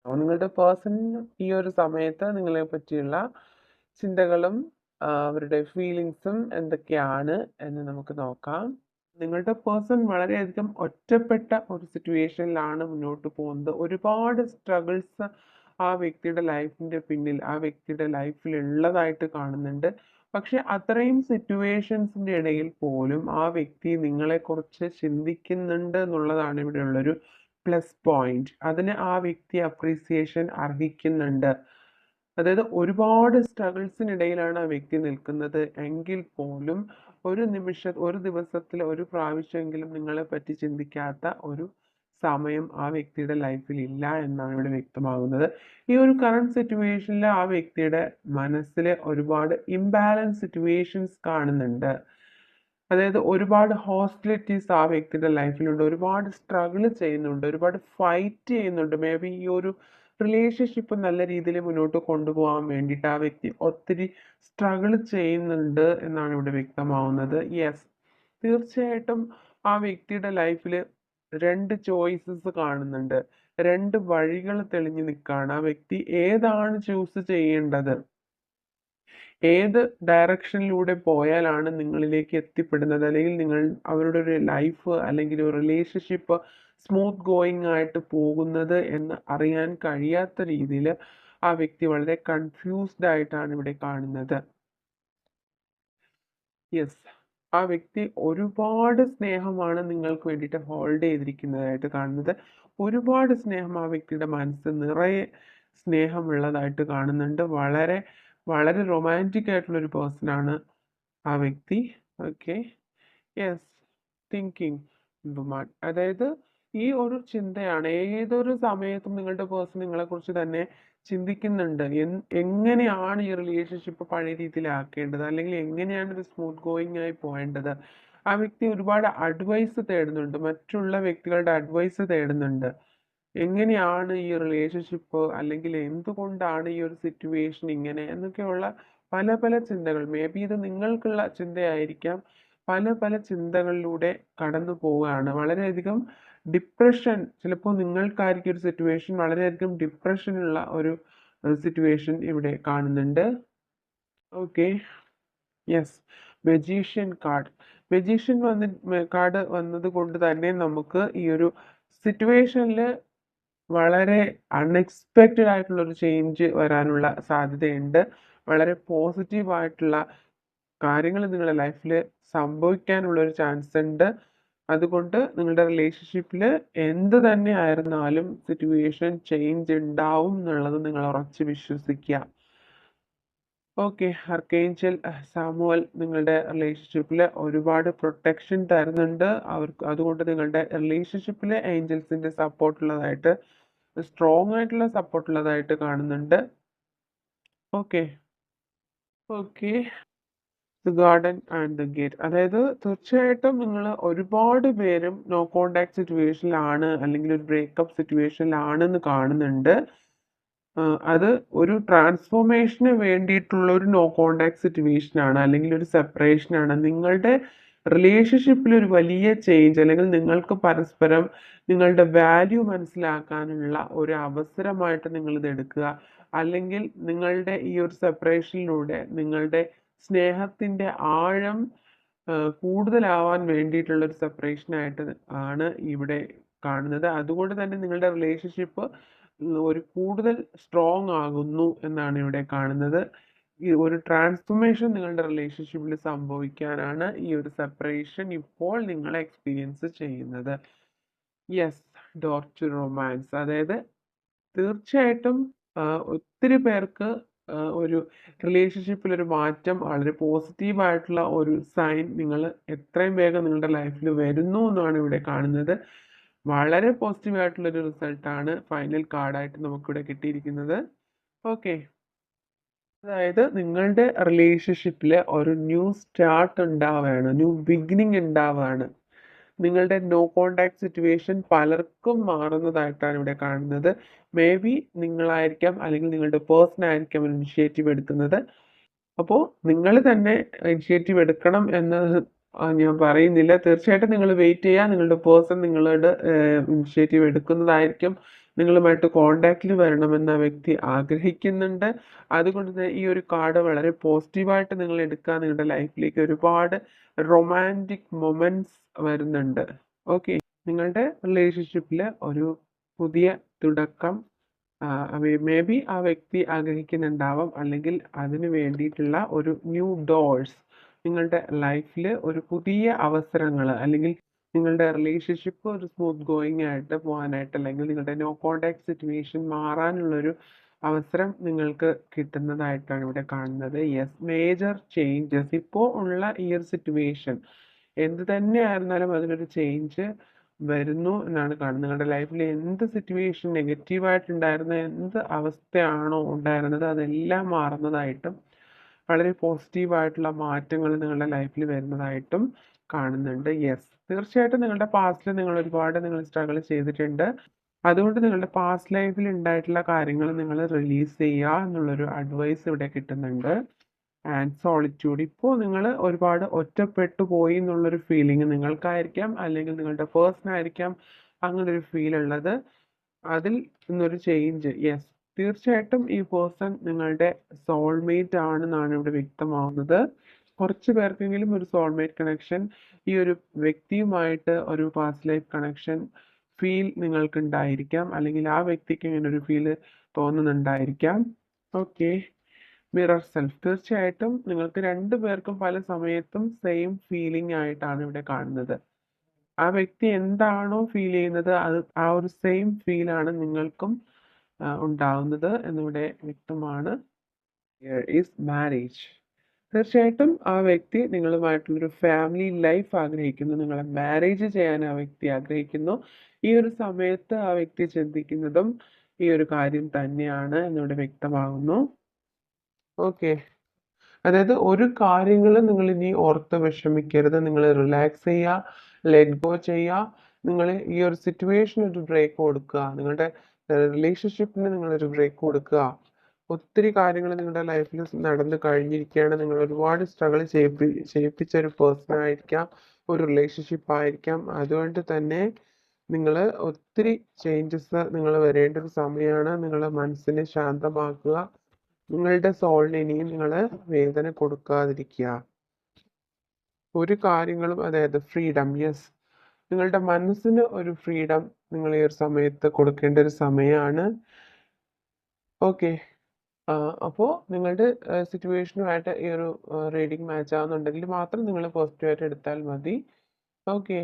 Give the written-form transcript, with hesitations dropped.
നിങ്ങളുടെ പേഴ്സൺ ഈ ഒരു സമയത്ത് നിങ്ങളെ പറ്റിയുള്ള ചിന്തകളും അവരുടെ ഫീലിങ്സും എന്തൊക്കെയാണ് എന്ന് നമുക്ക് നോക്കാം. നിങ്ങളുടെ പേഴ്സൺ വളരെയധികം ഒറ്റപ്പെട്ട ഒരു സിറ്റുവേഷനിലാണ് മുന്നോട്ട് പോകുന്നത്. ഒരുപാട് സ്ട്രഗിൾസ് ആ വ്യക്തിയുടെ ലൈഫിൻ്റെ പിന്നിൽ ആ വ്യക്തിയുടെ ലൈഫിൽ ഉള്ളതായിട്ട് കാണുന്നുണ്ട്. പക്ഷെ അത്രയും സിറ്റുവേഷൻസിൻ്റെ ഇടയിൽ പോലും ആ വ്യക്തി നിങ്ങളെക്കുറിച്ച് ചിന്തിക്കുന്നുണ്ട് എന്നുള്ളതാണ് ഇവിടെയുള്ളൊരു പ്ലസ് പോയിന്റ്. അതിന് ആ വ്യക്തി അപ്രീസിയേഷൻ അർഹിക്കുന്നുണ്ട്. അതായത് ഒരുപാട് സ്ട്രഗിൾസിനിടയിലാണ് ആ വ്യക്തി നിൽക്കുന്നത് എങ്കിൽ പോലും ഒരു ദിവസത്തിൽ ഒരു പ്രാവശ്യമെങ്കിലും നിങ്ങളെ പറ്റി ചിന്തിക്കാത്ത ഒരു സമയം ആ വ്യക്തിയുടെ ലൈഫിൽ ഇല്ല എന്നാണ് ഇവിടെ വ്യക്തമാകുന്നത്. ഈ ഒരു കറണ്ട് സിറ്റുവേഷനിൽ ആ വ്യക്തിയുടെ മനസ്സിൽ ഒരുപാട് ഇംബാലൻസ് സിറ്റുവേഷൻസ് കാണുന്നുണ്ട്. അതായത് ഒരുപാട് ഹോസ്റ്റിലിറ്റീസ് ആ വ്യക്തിയുടെ ലൈഫിലുണ്ട്, ഒരുപാട് സ്ട്രഗിൾ ചെയ്യുന്നുണ്ട്, ഒരുപാട് ഫൈറ്റ് ചെയ്യുന്നുണ്ട്. മേ ബി ഈ ഒരു റിലേഷൻഷിപ്പ് നല്ല രീതിയിൽ മുന്നോട്ട് കൊണ്ടുപോകാൻ വേണ്ടിയിട്ട് ആ വ്യക്തി ഒത്തിരി സ്ട്രഗിൾ ചെയ്യുന്നുണ്ട് എന്നാണ് ഇവിടെ വ്യക്തമാവുന്നത്. യെസ്, തീർച്ചയായിട്ടും ആ വ്യക്തിയുടെ ലൈഫിൽ രണ്ട് ചോയ്സസ് കാണുന്നുണ്ട്, രണ്ട് വഴികൾ തെളിഞ്ഞു നിൽക്കുകയാണ്. ആ വ്യക്തി ഏതാണ് ചൂസ് ചെയ്യേണ്ടത്, ഏത് ഡയറക്ഷനിലൂടെ പോയാലാണ് നിങ്ങളിലേക്ക് എത്തിപ്പെടുന്നത്, അല്ലെങ്കിൽ നിങ്ങൾ അവരുടെ ഒരു ലൈഫ് അല്ലെങ്കിൽ ഒരു റിലേഷൻഷിപ്പ് സ്മൂത്ത് ഗോയിങ് ആയിട്ട് പോകുന്നത് എന്ന് അറിയാൻ കഴിയാത്ത രീതിയിൽ ആ വ്യക്തി വളരെ കൺഫ്യൂസ്ഡ് ആയിട്ടാണ് ഇവിടെ കാണുന്നത്. യെസ്, ആ വ്യക്തി ഒരുപാട് സ്നേഹമാണ് നിങ്ങൾക്ക് വേണ്ടിയിട്ട് ഹോൾഡ് ചെയ്തിരിക്കുന്നതായിട്ട് കാണുന്നത്. ഒരുപാട് സ്നേഹം ആ വ്യക്തിയുടെ മനസ്സ് നിറയെ സ്നേഹമുള്ളതായിട്ട് കാണുന്നുണ്ട്. വളരെ വളരെ റൊമാൻറ്റിക് ആയിട്ടുള്ളൊരു പേഴ്സണാണ് ആ വ്യക്തി. Okay, yes, thinking woman. അതായത് ഈ ഒരു ചിന്തയാണ് ഏതൊരു സമയത്തും നിങ്ങളുടെ പേഴ്സൺ നിങ്ങളെക്കുറിച്ച് തന്നെ ചിന്തിക്കുന്നുണ്ട്. എങ്ങനെയാണ് ഈ റിലേഷൻഷിപ്പ് പഴയ രീതിയിലാക്കേണ്ടത്, അല്ലെങ്കിൽ എങ്ങനെയാണ് ഇത് സ്മൂത്ത് ഗോയിങ് ആയി പോകേണ്ടത്. ആ വ്യക്തി ഒരുപാട് അഡ്വൈസ് തേടുന്നുണ്ട്, മറ്റുള്ള വ്യക്തികളുടെ അഡ്വൈസ് തേടുന്നുണ്ട്. എങ്ങനെയാണ് ഈ റിലേഷൻഷിപ്പ്, അല്ലെങ്കിൽ എന്തുകൊണ്ടാണ് ഈ ഒരു സിറ്റുവേഷൻ ഇങ്ങനെ എന്നൊക്കെയുള്ള പല പല ചിന്തകൾ. മേ ബി ഇത് നിങ്ങൾക്കുള്ള ചിന്തയായിരിക്കാം. പല പല ചിന്തകളിലൂടെ കടന്നു പോവുകയാണ്. വളരെയധികം ഡിപ്രഷൻ, ചിലപ്പോൾ നിങ്ങൾക്കായിരിക്കും ഒരു സിറ്റുവേഷൻ, വളരെയധികം ഡിപ്രഷനുള്ള ഒരു സിറ്റുവേഷൻ ഇവിടെ കാണുന്നുണ്ട്. Okay, yes, magician card. Magician card വന്നത് കൊണ്ട് തന്നെ നമുക്ക് ഈ ഒരു സിറ്റുവേഷനിൽ വളരെ അൺഎക്സ്പെക്റ്റഡ് ആയിട്ടുള്ള ഒരു ചേഞ്ച് വരാനുള്ള സാധ്യതയുണ്ട്. വളരെ പോസിറ്റീവായിട്ടുള്ള കാര്യങ്ങൾ നിങ്ങളുടെ ലൈഫിൽ സംഭവിക്കാനുള്ള ഒരു ചാൻസ് ഉണ്ട്. അതുകൊണ്ട് നിങ്ങളുടെ റിലേഷൻഷിപ്പിൽ എന്ത് തന്നെ ആയിരുന്നാലും സിറ്റുവേഷൻ ചേഞ്ച് ഉണ്ടാവും എന്നുള്ളത് നിങ്ങൾ ഉറച്ച് വിശ്വസിക്കുക. ഓക്കെ, ആർക്കേഞ്ചൽ സാമുവൽ നിങ്ങളുടെ റിലേഷൻഷിപ്പിൽ ഒരുപാട് പ്രൊട്ടക്ഷൻ തരുന്നുണ്ട്. അതുകൊണ്ട് നിങ്ങളുടെ റിലേഷൻഷിപ്പിൽ ഏഞ്ചൽസിൻ്റെ സപ്പോർട്ടുള്ളതായിട്ട്, സ്ട്രോങ് ആയിട്ടുള്ള സപ്പോർട്ടുള്ളതായിട്ട് കാണുന്നുണ്ട്. Okay, okay, the garden and the gate. അതായത് തീർച്ചയായിട്ടും നിങ്ങൾ ഒരുപാട് പേരും നോ കോണ്ടാക്ട് സിറ്റുവേഷനിലാണ്, അല്ലെങ്കിൽ ഒരു ബ്രേക്കപ്പ് സിറ്റുവേഷനിലാണെന്ന് കാണുന്നുണ്ട്. അത് ഒരു ട്രാൻസ്ഫോർമേഷന് വേണ്ടിയിട്ടുള്ള ഒരു നോ കോണ്ടാക്ട് സിറ്റുവേഷൻ ആണ്, അല്ലെങ്കിൽ ഒരു സെപ്പറേഷൻ ആണ്. നിങ്ങളുടെ റിലേഷൻഷിപ്പിൽ ഒരു വലിയ ചേഞ്ച്, അല്ലെങ്കിൽ നിങ്ങൾക്ക് പരസ്പരം നിങ്ങളുടെ വാല്യൂ മനസ്സിലാക്കാനുള്ള ഒരു അവസരമായിട്ട് നിങ്ങൾ ഇത് എടുക്കുക. അല്ലെങ്കിൽ നിങ്ങളുടെ ഈ ഒരു സെപ്പറേഷനിലൂടെ നിങ്ങളുടെ സ്നേഹത്തിൻ്റെ ആഴം കൂടുതലാവാൻ വേണ്ടിയിട്ടുള്ള ഒരു സെപ്പറേഷൻ ആയിട്ട് ആണ് ഇവിടെ കാണുന്നത്. അതുകൊണ്ട് തന്നെ നിങ്ങളുടെ റിലേഷൻഷിപ്പ് ഒരു കൂടുതൽ സ്ട്രോങ് ആകുന്നു എന്നാണ് ഇവിടെ കാണുന്നത്. ഈ ഒരു ട്രാൻസ്ഫോർമേഷൻ നിങ്ങളുടെ റിലേഷൻഷിപ്പിൽ സംഭവിക്കാനാണ് ഈ ഒരു സെപ്പറേഷൻ ഇപ്പോൾ നിങ്ങൾ എക്സ്പീരിയൻസ് ചെയ്യുന്നത്. Yes, door to romance. അതായത് തീർച്ചയായിട്ടും ഒത്തിരി പേർക്ക് ഒരു റിലേഷൻഷിപ്പിൽ ഒരു മാറ്റം, വളരെ പോസിറ്റീവായിട്ടുള്ള ഒരു സൈൻ നിങ്ങൾ എത്രയും വേഗം നിങ്ങളുടെ ലൈഫിൽ വരുന്നു എന്നാണ് ഇവിടെ കാണുന്നത്. വളരെ പോസിറ്റീവായിട്ടുള്ളൊരു റിസൾട്ടാണ് ഫൈനൽ കാർഡായിട്ട് നമുക്കിവിടെ കിട്ടിയിരിക്കുന്നത്. ഓക്കെ, അതായത് നിങ്ങളുടെ റിലേഷൻഷിപ്പിൽ ഒരു ന്യൂ സ്റ്റാർട്ട് ഉണ്ടാവുകയാണ്, ന്യൂ ബിഗിനിങ് ഉണ്ടാവുകയാണ്. നിങ്ങളുടെ നോ കോണ്ടാക്ട് സിറ്റുവേഷൻ പലർക്കും മാറുന്നതായിട്ടാണ് ഇവിടെ കാണുന്നത്. മേ ബി നിങ്ങളായിരിക്കാം, അല്ലെങ്കിൽ നിങ്ങളുടെ പേഴ്സൺ ആയിരിക്കാം ഇനിഷ്യേറ്റീവ് എടുക്കുന്നത്. അപ്പോൾ നിങ്ങൾ തന്നെ ഇനിഷ്യേറ്റീവ് എടുക്കണം എന്ന് ഞാൻ പറയുന്നില്ല. തീർച്ചയായിട്ടും നിങ്ങൾ വെയിറ്റ് ചെയ്യുക. നിങ്ങളുടെ പേഴ്സൺ നിങ്ങളോട് ഇനിഷ്യേറ്റീവ് എടുക്കുന്നതായിരിക്കും. നിങ്ങളുമായിട്ട് കോൺടാക്റ്റിൽ വരണമെന്ന് ആ വ്യക്തി ആഗ്രഹിക്കുന്നുണ്ട്. അതുകൊണ്ട് തന്നെ ഈ ഒരു കാർഡ് വളരെ പോസിറ്റീവായിട്ട് നിങ്ങൾ എടുക്കുക. നിങ്ങളുടെ ലൈഫിലേക്ക് ഒരുപാട് റൊമാൻറ്റിക് മൊമെന്റ്സ് വരുന്നുണ്ട്. ഓക്കെ. നിങ്ങളുടെ റിലേഷൻഷിപ്പിൽ ഒരു പുതിയ തുടക്കം മേ ബി ആ വ്യക്തി ആഗ്രഹിക്കുന്നുണ്ടാവാം. അല്ലെങ്കിൽ അതിന് വേണ്ടിയിട്ടുള്ള ഒരു ന്യൂ ഡോഴ്സ് നിങ്ങളുടെ ലൈഫിൽ ഒരു പുതിയ അവസരങ്ങൾ അല്ലെങ്കിൽ നിങ്ങളുടെ റിലേഷൻഷിപ്പ് ഒരു സ്മൂത്ത് ഗോയിങ് ആയിട്ട് പോകാനായിട്ട് അല്ലെങ്കിൽ നിങ്ങളുടെ നോ കോണ്ടാക്ട് സിറ്റുവേഷൻ മാറാനുള്ളൊരു അവസരം നിങ്ങൾക്ക് കിട്ടുന്നതായിട്ടാണ് ഇവിടെ കാണുന്നത്. യെസ്, മേജർ ചേഞ്ചസ് ഇപ്പോൾ ഉള്ള ഈ ഒരു സിറ്റുവേഷൻ എന്ത് തന്നെ ആയിരുന്നാലും അതിനൊരു ചേഞ്ച് വരുന്നു എന്നാണ് കാണുന്നത്. നിങ്ങളുടെ ലൈഫിൽ എന്ത് സിറ്റുവേഷൻ നെഗറ്റീവായിട്ടുണ്ടായിരുന്ന എന്ത് അവസ്ഥയാണോ ഉണ്ടായിരുന്നത് അതെല്ലാം മാറുന്നതായിട്ടും വളരെ പോസിറ്റീവായിട്ടുള്ള മാറ്റങ്ങൾ നിങ്ങളുടെ ലൈഫിൽ വരുന്നതായിട്ടും കാണുന്നുണ്ട്. യെസ്, തീർച്ചയായിട്ടും നിങ്ങളുടെ പാസ്റ്റിൽ നിങ്ങൾ സ്ട്രഗിൾ ചെയ്തിട്ടുണ്ട്. അതുകൊണ്ട് നിങ്ങളുടെ പാസ്റ്റ് ലൈഫിൽ ഉണ്ടായിട്ടുള്ള കാര്യങ്ങൾ നിങ്ങൾ റിലീസ് ചെയ്യുക എന്നുള്ളൊരു അഡ്വൈസ് ഇവിടെ കിട്ടുന്നുണ്ട്. ആൻഡ് സോളിറ്റ്യൂഡ്, ഇപ്പോൾ നിങ്ങൾ ഒരുപാട് ഒറ്റപ്പെട്ടു പോയി എന്നുള്ളൊരു ഫീലിംഗ് നിങ്ങൾക്കായിരിക്കാം അല്ലെങ്കിൽ നിങ്ങളുടെ പേഴ്സണായിരിക്കാം അങ്ങനെ ഒരു ഫീൽ ഉള്ളത്. അതിൽ നിന്നൊരു ചേഞ്ച്, യെസ്, തീർച്ചയായിട്ടും ഈ പേഴ്സൺ നിങ്ങളുടെ സോൾമേറ്റ് ആണെന്നാണ് ഇവിടെ വ്യക്തമാവുന്നത്. കുറച്ച് പേർക്കെങ്കിലും ഒരു സോൾമേറ്റ് കണക്ഷൻ ഈ ഒരു വ്യക്തിയുമായിട്ട് ഒരു പാസ്റ്റ് ലൈഫ് കണക്ഷൻ ഫീൽ നിങ്ങൾക്ക് ഉണ്ടായിരിക്കാം അല്ലെങ്കിൽ ആ വ്യക്തിക്ക് ഇങ്ങനെ ഒരു ഫീല് തോന്നുന്നുണ്ടായിരിക്കാം. ഓക്കെ. മിറർ സെൽഫ്, തീർച്ചയായിട്ടും നിങ്ങൾക്ക് രണ്ടു പേർക്കും പല സമയത്തും സെയിം ഫീലിംഗ് ആയിട്ടാണ് ഇവിടെ കാണുന്നത്. ആ വ്യക്തി എന്താണോ ഫീൽ ചെയ്യുന്നത് അത് ആ ഒരു സെയിം ഫീലാണ് നിങ്ങൾക്കും ഉണ്ടാവുന്നത് എന്നിവിടെ വ്യക്തമാണ്. ഈസ് മാരേജ്, തീർച്ചയായിട്ടും ആ വ്യക്തി നിങ്ങളുമായിട്ടുള്ളൊരു ഫാമിലി ലൈഫ് ആഗ്രഹിക്കുന്നു. നിങ്ങളെ മാരേജ് ചെയ്യാൻ ആ വ്യക്തി ആഗ്രഹിക്കുന്നു. ഈ ഒരു സമയത്ത് ആ വ്യക്തി ചിന്തിക്കുന്നതും ഈ ഒരു കാര്യം തന്നെയാണ് എന്നിവിടെ വ്യക്തമാകുന്നു. ഓക്കെ. അതായത് ഒരു കാര്യങ്ങളും നിങ്ങൾ ഇനി ഓർത്ത് വിഷമിക്കരുത്. നിങ്ങൾ റിലാക്സ് ചെയ്യുക, ലെറ്റ് ഗോ ചെയ്യുക. നിങ്ങൾ ഈ ഒരു സിറ്റുവേഷൻ ഒരു ബ്രേക്ക് കൊടുക്കുക. നിങ്ങളുടെ റിലേഷൻഷിപ്പിന് നിങ്ങളൊരു ബ്രേക്ക് കൊടുക്കുക. ഒത്തിരി കാര്യങ്ങൾ നിങ്ങളുടെ ലൈഫിൽ നടന്ന് കഴിഞ്ഞിരിക്കുകയാണ്. നിങ്ങൾ ഒരുപാട് സ്ട്രഗിൾ ചെയ്യിപ്പിച്ച ഒരു പേഴ്സൺ ആയിരിക്കാം, ഒരു റിലേഷൻഷിപ്പ് ആയിരിക്കാം. അതുകൊണ്ട് തന്നെ നിങ്ങൾ ഒത്തിരി ചേഞ്ചസ് നിങ്ങൾ വരേണ്ട ഒരു സമയമാണ്. നിങ്ങളുടെ മനസ്സിനെ ശാന്തമാക്കുക. നിങ്ങളുടെ സോളിന് ഇനിയും നിങ്ങൾ വേദന കൊടുക്കാതിരിക്കുക. ഒരു കാര്യങ്ങളും, അതായത് ഫ്രീഡം, യെസ്, നിങ്ങളുടെ മനസ്സിന് ഒരു ഫ്രീഡം നിങ്ങൾ ഈ ഒരു സമയത്ത് കൊടുക്കേണ്ട ഒരു സമയമാണ്. ഓക്കെ. അപ്പോൾ നിങ്ങളുടെ സിറ്റുവേഷനുമായിട്ട് ഈ ഒരു റീഡിങ് മാച്ച് ആവുന്നുണ്ടെങ്കിൽ മാത്രം നിങ്ങൾ പോസിറ്റീവായിട്ട് എടുത്താൽ മതി. ഓക്കെ.